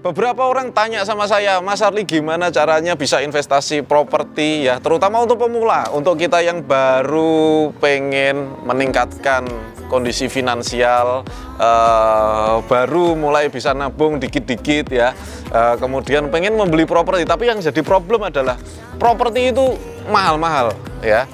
beberapa orang tanya sama saya, Mas Arli gimana caranya bisa investasi properti ya, terutama untuk pemula, untuk kita yang baru pengen meningkatkan kondisi finansial, baru mulai bisa nabung dikit-dikit ya, kemudian pengen membeli properti, tapi yang jadi problem adalah properti itu mahal-mahal ya,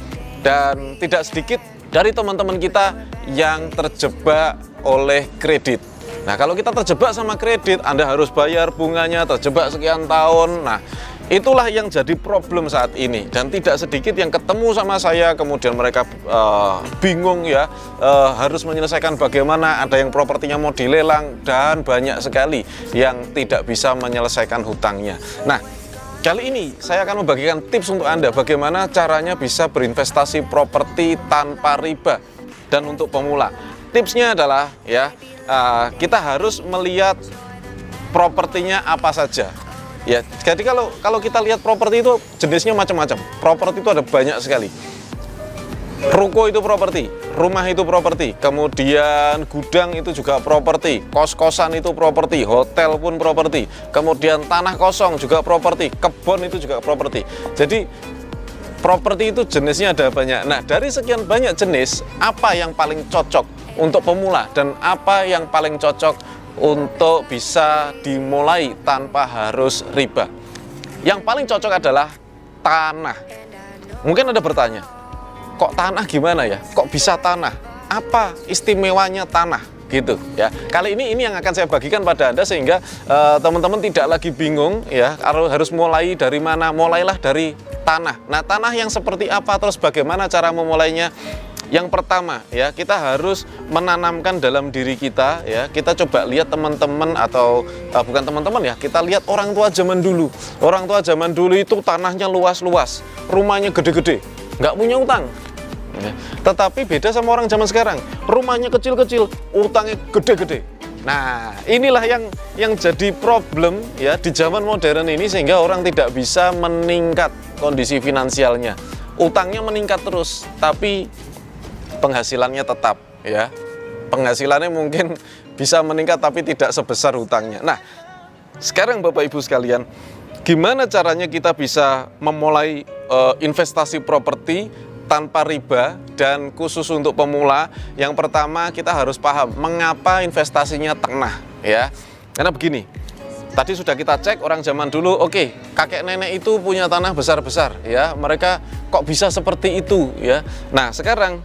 dan tidak sedikit dari teman-teman kita yang terjebak oleh kredit. Nah, kalau kita terjebak sama kredit, Anda harus bayar bunganya, terjebak sekian tahun. Nah, itulah yang jadi problem saat ini. Dan tidak sedikit yang ketemu sama saya, kemudian mereka bingung ya, harus menyelesaikan bagaimana, ada yang propertinya mau dilelang, dan banyak sekali yang tidak bisa menyelesaikan hutangnya. Nah, kali ini saya akan membagikan tips untuk Anda bagaimana caranya bisa berinvestasi properti tanpa riba dan untuk pemula. Tipsnya adalah ya, kita harus melihat propertinya apa saja. Ya, jadi kalau kita lihat properti itu jenisnya macam-macam. Properti itu ada banyak sekali. Ruko itu properti, rumah itu properti, kemudian gudang itu juga properti, kos-kosan itu properti, hotel pun properti, kemudian tanah kosong juga properti, kebun itu juga properti. Jadi properti itu jenisnya ada banyak. Nah, dari sekian banyak jenis, apa yang paling cocok untuk pemula dan apa yang paling cocok untuk bisa dimulai tanpa harus riba? Yang paling cocok adalah tanah. Mungkin Anda bertanya, kok tanah gimana ya? Kok bisa tanah? Apa istimewanya tanah? Gitu ya. Kali ini yang akan saya bagikan pada Anda sehingga teman-teman tidak lagi bingung ya, harus mulai dari mana. Mulailah dari tanah. Nah, tanah yang seperti apa, terus bagaimana cara memulainya? Yang pertama ya, kita harus menanamkan dalam diri kita ya. Kita coba lihat teman-teman atau bukan teman-teman ya, kita lihat orang tua zaman dulu. Orang tua zaman dulu itu tanahnya luas-luas, rumahnya gede-gede, nggak punya utang. Ya. Tetapi beda sama orang zaman sekarang, rumahnya kecil-kecil, utangnya gede-gede. Nah, inilah yang jadi problem ya di zaman modern ini, sehingga orang tidak bisa meningkat kondisi finansialnya. Utangnya meningkat terus, tapi penghasilannya tetap ya. Penghasilannya mungkin bisa meningkat tapi tidak sebesar hutangnya. Nah, sekarang Bapak Ibu sekalian, gimana caranya kita bisa memulai investasi properti tanpa riba dan khusus untuk pemula? Yang pertama, kita harus paham mengapa investasinya tanah ya. Karena begini, tadi sudah kita cek orang zaman dulu, oke, kakek nenek itu punya tanah besar-besar ya. Mereka kok bisa seperti itu ya. Nah, sekarang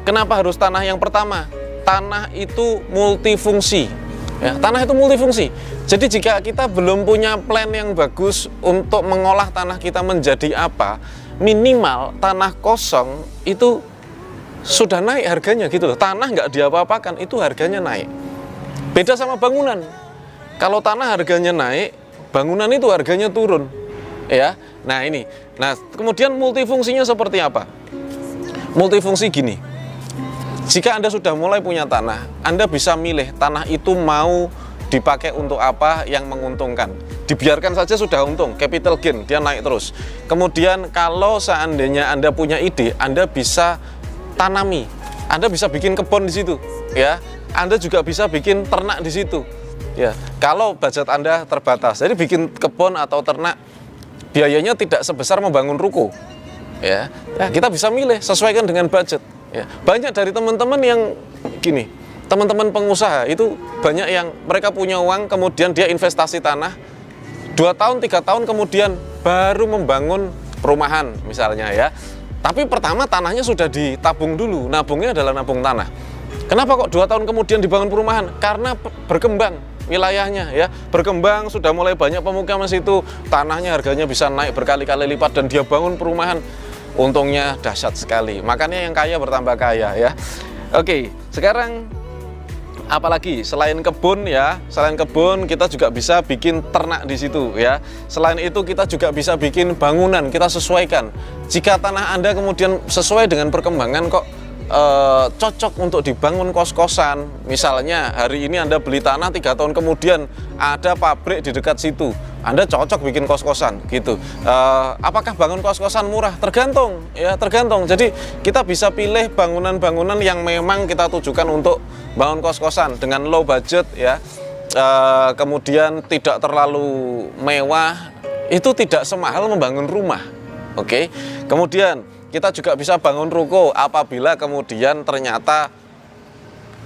kenapa harus tanah yang pertama? Tanah itu multifungsi. Ya, tanah itu multifungsi. Jadi jika kita belum punya plan yang bagus untuk mengolah tanah kita menjadi apa, minimal tanah kosong itu sudah naik harganya gitu loh. Tanah nggak diapa-apakan, itu harganya naik. Beda sama bangunan. Kalau tanah harganya naik, bangunan itu harganya turun. Ya. Nah, ini. Nah, kemudian multifungsinya seperti apa? Multifungsi gini. Jika Anda sudah mulai punya tanah, Anda bisa milih tanah itu mau dipakai untuk apa yang menguntungkan. Dibiarkan saja sudah untung, capital gain, dia naik terus. Kemudian kalau seandainya Anda punya ide, Anda bisa tanami. Anda bisa bikin kebun di situ, ya. Anda juga bisa bikin ternak di situ. Ya, kalau budget Anda terbatas. Jadi bikin kebun atau ternak biayanya tidak sebesar membangun ruko. Ya, kita bisa milih sesuaikan dengan budget. Ya, banyak dari teman-teman yang gini, teman-teman pengusaha itu banyak yang mereka punya uang, kemudian dia investasi tanah 2 tahun, 3 tahun kemudian baru membangun perumahan misalnya ya. Tapi pertama tanahnya sudah ditabung dulu, nabungnya adalah nabung tanah. Kenapa kok 2 tahun kemudian dibangun perumahan? Karena berkembang wilayahnya ya, berkembang, sudah mulai banyak pemukiman situ, tanahnya harganya bisa naik berkali-kali lipat dan dia bangun perumahan. Untungnya dahsyat sekali. Makanya yang kaya bertambah kaya ya. Oke, sekarang apalagi selain kebun ya, selain kebun kita juga bisa bikin ternak di situ ya. Selain itu kita juga bisa bikin bangunan, kita sesuaikan. Jika tanah Anda kemudian sesuai dengan perkembangan kok cocok untuk dibangun kos-kosan. Misalnya hari ini Anda beli tanah, 3 tahun kemudian ada pabrik di dekat situ, Anda cocok bikin kos-kosan gitu. Apakah bangun kos-kosan murah? Tergantung ya, tergantung. Jadi kita bisa pilih bangunan-bangunan yang memang kita tujukan untuk bangun kos-kosan dengan low budget ya. kemudian tidak terlalu mewah, itu tidak semahal membangun rumah. Oke. Kemudian kita juga bisa bangun ruko apabila kemudian ternyata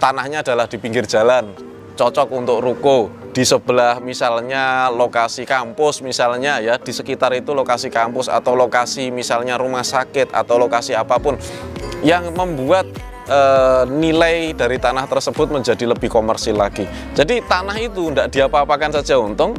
tanahnya adalah di pinggir jalan, cocok untuk ruko. Di sebelah misalnya lokasi kampus misalnya ya, di sekitar itu lokasi kampus atau lokasi misalnya rumah sakit atau lokasi apapun yang membuat nilai dari tanah tersebut menjadi lebih komersil lagi. Jadi tanah itu tidak diapa-apakan saja untung,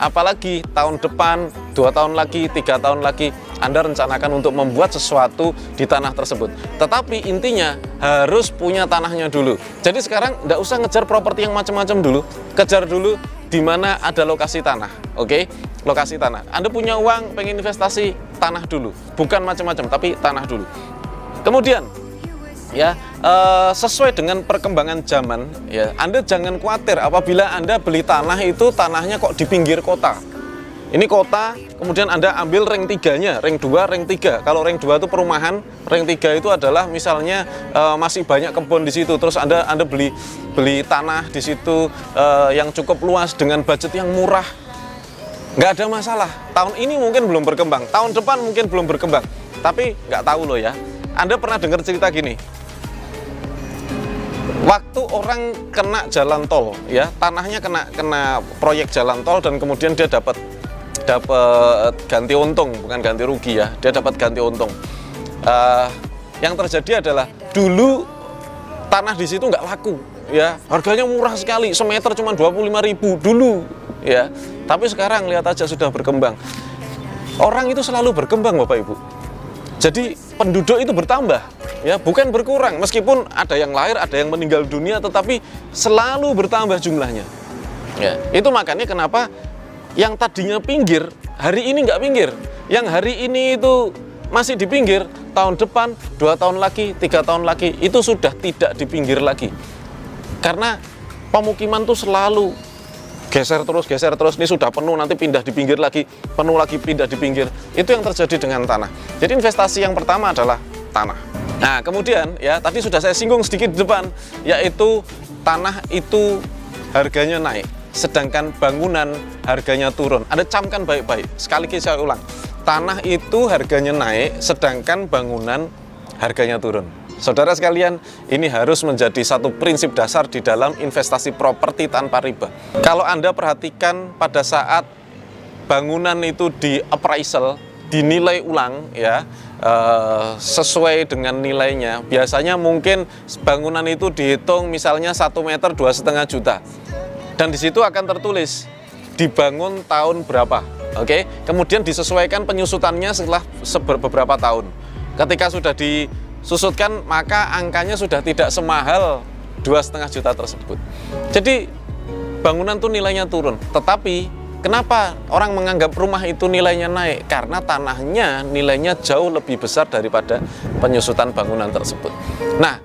apalagi tahun depan, 2 tahun lagi, 3 tahun lagi Anda rencanakan untuk membuat sesuatu di tanah tersebut. Tetapi intinya harus punya tanahnya dulu. Jadi sekarang tidak usah ngejar properti yang macam-macam dulu, kejar dulu di mana ada lokasi tanah. Oke, lokasi tanah. Anda punya uang, pengen investasi, tanah dulu. Bukan macam-macam, tapi tanah dulu. Kemudian ya, sesuai dengan perkembangan zaman ya, Anda jangan khawatir apabila Anda beli tanah itu tanahnya kok di pinggir kota. Ini kota, kemudian Anda ambil ring 3-nya, ring 2, ring 3. Kalau ring 2 itu perumahan, ring 3 itu adalah misalnya masih banyak kebun di situ. Terus Anda beli tanah di situ yang cukup luas dengan budget yang murah. Nggak ada masalah. Tahun ini mungkin belum berkembang, tahun depan mungkin belum berkembang. Tapi nggak tahu loh ya. Anda pernah dengar cerita gini? Waktu orang kena jalan tol, ya tanahnya kena proyek jalan tol dan kemudian dia dapat ganti untung, bukan ganti rugi ya, dia dapat ganti untung. Yang terjadi adalah dulu tanah di situ nggak laku, ya harganya murah sekali, semeter cuma 25.000 dulu, ya. Tapi sekarang lihat aja sudah berkembang. Orang itu selalu berkembang, Bapak Ibu. Jadi penduduk itu bertambah, ya bukan berkurang. Meskipun ada yang lahir, ada yang meninggal dunia, tetapi selalu bertambah jumlahnya. Ya, itu makanya kenapa yang tadinya pinggir, hari ini nggak pinggir. Yang hari ini itu masih di pinggir, tahun depan, 2 tahun lagi, 3 tahun lagi, itu sudah tidak di pinggir lagi. Karena pemukiman tuh selalu geser terus, ini sudah penuh, nanti pindah di pinggir lagi, penuh lagi, pindah di pinggir. Itu yang terjadi dengan tanah. Jadi investasi yang pertama adalah tanah. Nah, kemudian ya tadi sudah saya singgung sedikit di depan, yaitu tanah itu harganya naik, sedangkan bangunan harganya turun. Anda camkan baik-baik, sekali lagi saya ulang. Tanah itu harganya naik, sedangkan bangunan harganya turun. Saudara sekalian, ini harus menjadi satu prinsip dasar di dalam investasi properti tanpa riba. Kalau Anda perhatikan pada saat bangunan itu di appraisal, dinilai ulang ya, sesuai dengan nilainya, biasanya mungkin bangunan itu dihitung misalnya 1 meter 2,5 juta. Dan di situ akan tertulis dibangun tahun berapa. Oke, kemudian disesuaikan penyusutannya setelah beberapa tahun. Ketika sudah disusutkan, maka angkanya sudah tidak semahal 2,5 juta tersebut. Jadi bangunan tuh nilainya turun. Tetapi kenapa orang menganggap rumah itu nilainya naik? Karena tanahnya nilainya jauh lebih besar daripada penyusutan bangunan tersebut. Nah,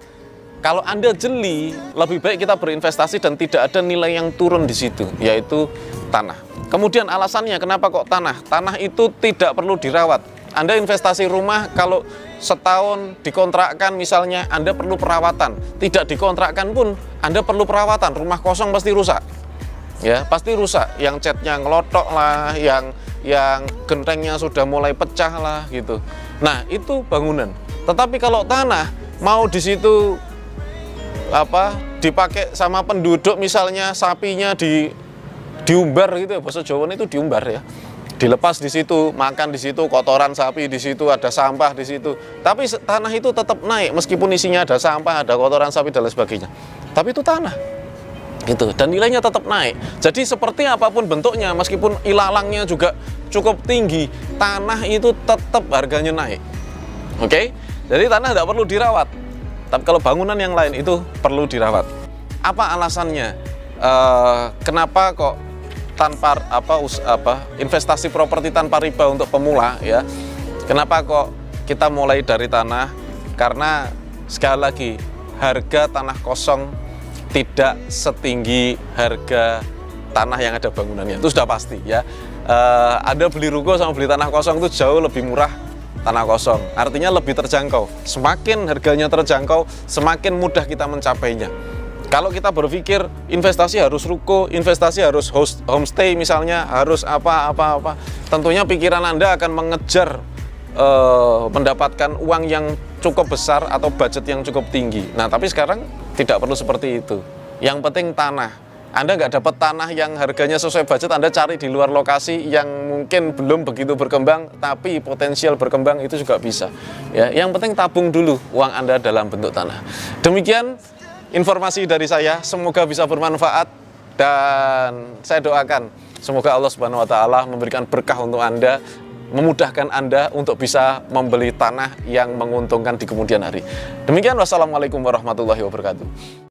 kalau Anda jeli, lebih baik kita berinvestasi dan tidak ada nilai yang turun di situ, yaitu tanah. Kemudian alasannya kenapa kok tanah? Tanah itu tidak perlu dirawat. Anda investasi rumah, kalau setahun dikontrakkan misalnya, Anda perlu perawatan. Tidak dikontrakkan pun, Anda perlu perawatan. Rumah kosong pasti rusak. Ya, pasti rusak. Yang catnya ngelotok lah, yang gentengnya sudah mulai pecah lah gitu. Nah, itu bangunan. Tetapi kalau tanah mau di situ dipakai sama penduduk, misalnya sapinya diumbar gitu ya, bahasa Jawa itu diumbar ya. Dilepas di situ, makan di situ, kotoran sapi di situ, ada sampah di situ. Tapi tanah itu tetap naik meskipun isinya ada sampah, ada kotoran sapi dan lain sebagainya. Tapi itu tanah. Gitu, dan nilainya tetap naik. Jadi seperti apapun bentuknya, meskipun ilalangnya juga cukup tinggi, tanah itu tetap harganya naik. Oke? Jadi tanah tidak perlu dirawat. Tapi kalau bangunan yang lain itu perlu dirawat. Apa alasannya? Kenapa kok tanpa investasi properti tanpa riba untuk pemula ya? Kenapa kok kita mulai dari tanah? Karena sekali lagi harga tanah kosong tidak setinggi harga tanah yang ada bangunannya, itu sudah pasti ya. Anda beli ruko sama beli tanah kosong itu jauh lebih murah tanah kosong, artinya lebih terjangkau. Semakin harganya terjangkau, semakin mudah kita mencapainya. Kalau kita berpikir investasi harus ruko, investasi harus homestay misalnya, harus apa, tentunya pikiran Anda akan mengejar mendapatkan uang yang cukup besar atau budget yang cukup tinggi. Nah, tapi sekarang tidak perlu seperti itu. Yang penting tanah. Anda nggak dapat tanah yang harganya sesuai budget, Anda cari di luar lokasi yang mungkin belum begitu berkembang, tapi potensial berkembang itu juga bisa. Ya, yang penting tabung dulu uang Anda dalam bentuk tanah. Demikian informasi dari saya, semoga bisa bermanfaat dan saya doakan semoga Allah Subhanahu wa taala memberikan berkah untuk Anda, memudahkan Anda untuk bisa membeli tanah yang menguntungkan di kemudian hari. Demikian, wassalamualaikum warahmatullahi wabarakatuh.